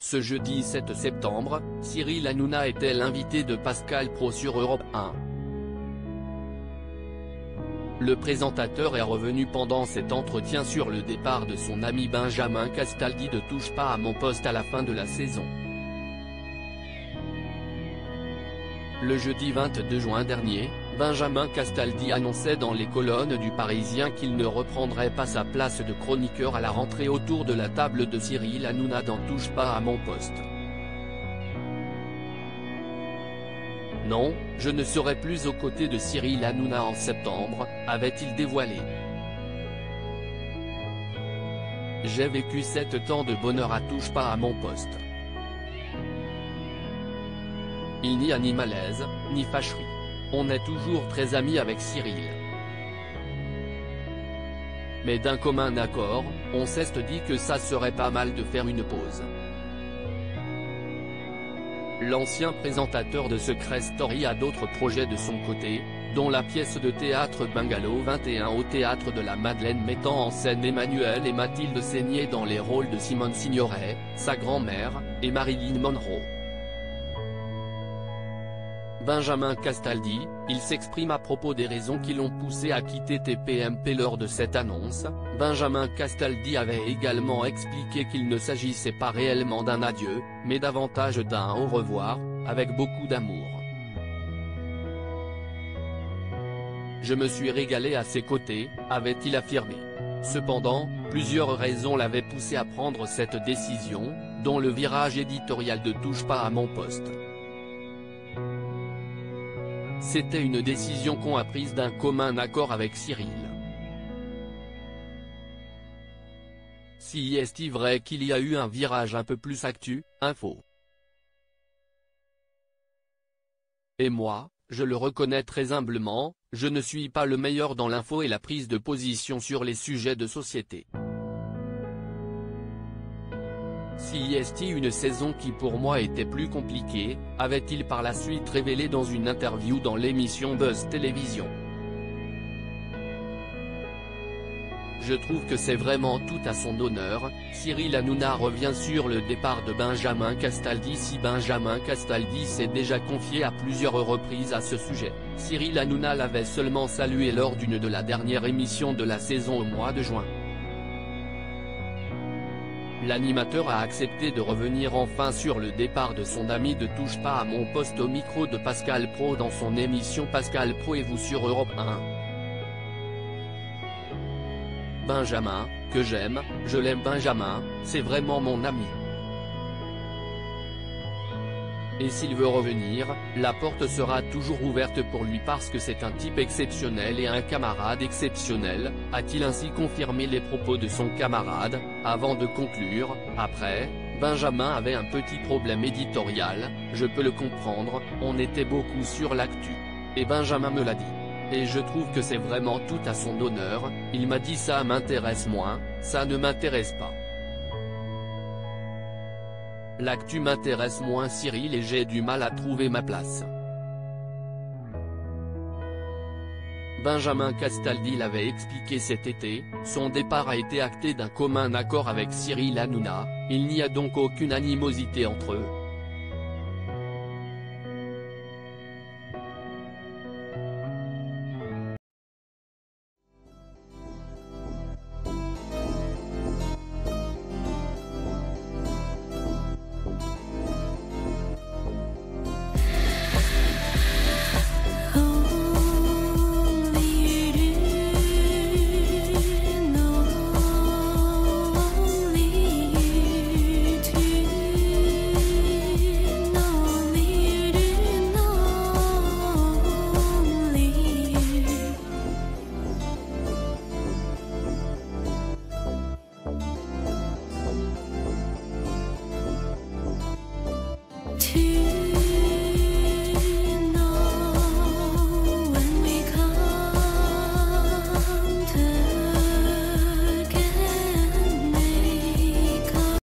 Ce jeudi 7 septembre, Cyril Hanouna était l'invité de Pascal Praud sur Europe 1. Le présentateur est revenu pendant cet entretien sur le départ de son ami Benjamin Castaldi de Touche pas à mon poste à la fin de la saison. Le jeudi 22 juin dernier, Benjamin Castaldi annonçait dans les colonnes du Parisien qu'il ne reprendrait pas sa place de chroniqueur à la rentrée autour de la table de Cyril Hanouna dans Touche pas à mon poste. Non, je ne serai plus aux côtés de Cyril Hanouna en septembre, avait-il dévoilé. J'ai vécu 7 ans de bonheur à Touche pas à mon poste. Il n'y a ni malaise, ni fâcherie. On est toujours très amis avec Cyril. Mais d'un commun accord, on s'est dit que ça serait pas mal de faire une pause. L'ancien présentateur de Secret Story a d'autres projets de son côté, dont la pièce de théâtre Bungalow 21 au Théâtre de la Madeleine mettant en scène Emmanuel et Mathilde Seigner dans les rôles de Simone Signoret, sa grand-mère, et Marilyn Monroe. Benjamin Castaldi, il s'exprime à propos des raisons qui l'ont poussé à quitter TPMP lors de cette annonce. Benjamin Castaldi avait également expliqué qu'il ne s'agissait pas réellement d'un adieu, mais davantage d'un au revoir, avec beaucoup d'amour. Je me suis régalé à ses côtés, avait-il affirmé. Cependant, plusieurs raisons l'avaient poussé à prendre cette décision, dont le virage éditorial de Touche pas à mon poste. C'était une décision qu'on a prise d'un commun accord avec Cyril. Si est-il vrai qu'il y a eu un virage un peu plus actu, info. Et moi, je le reconnais très humblement, je ne suis pas le meilleur dans l'info et la prise de position sur les sujets de société. Si est-il une saison qui pour moi était plus compliquée, avait-il par la suite révélé dans une interview dans l'émission Buzz Télévision. Je trouve que c'est vraiment tout à son honneur. Cyril Hanouna revient sur le départ de Benjamin Castaldi. Si Benjamin Castaldi s'est déjà confié à plusieurs reprises à ce sujet, Cyril Hanouna l'avait seulement salué lors d'une de la dernière émission de la saison au mois de juin. L'animateur a accepté de revenir enfin sur le départ de son ami de Touche pas à mon poste au micro de Pascal Praud dans son émission Pascal Praud et vous sur Europe 1. Benjamin, que j'aime, je l'aime Benjamin, c'est vraiment mon ami. Et s'il veut revenir, la porte sera toujours ouverte pour lui parce que c'est un type exceptionnel et un camarade exceptionnel, a-t-il ainsi confirmé les propos de son camarade, avant de conclure, après, Benjamin avait un petit problème éditorial, je peux le comprendre, on était beaucoup sur l'actu. Et Benjamin me l'a dit. Et je trouve que c'est vraiment tout à son honneur, il m'a dit ça m'intéresse moins, ça ne m'intéresse pas. L'actu m'intéresse moins Cyril et j'ai du mal à trouver ma place. Benjamin Castaldi l'avait expliqué cet été, son départ a été acté d'un commun accord avec Cyril Hanouna, il n'y a donc aucune animosité entre eux. To